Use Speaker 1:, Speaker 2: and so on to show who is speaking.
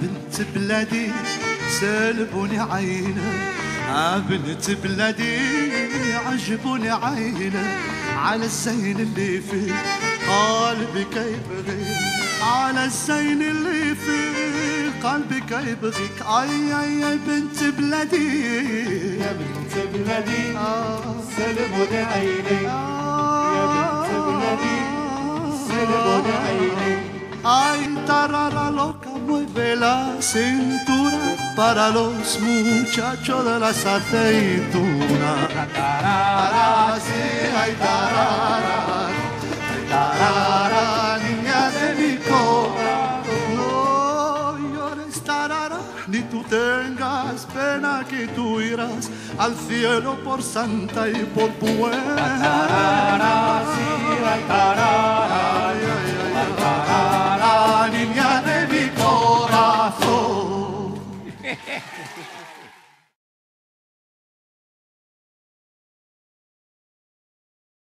Speaker 1: بنت بلادي سلبوني عينك، بنت بلادي عجبوني عينك، على الزين اللي فيه قلبك يبغي، على الزين اللي فيه قلبك يبغيك. اي اي اي بنت بلادي
Speaker 2: يا بنت بلادي سلبوني عيني، يا بنت بلادي سلبوني عيني.
Speaker 1: Ay, tarara loca, mueve la cintura para los muchachos de las aceitunas. Tarara, sí, ay, tarara, tarara, niña de mi corazón. No llores, tarara, ni tú tengas pena, que tú irás al cielo por santa y por buena.
Speaker 2: Tarara, sí, ay, tarara,
Speaker 1: Ay, ay, ay, tarara, niña de mi corazón.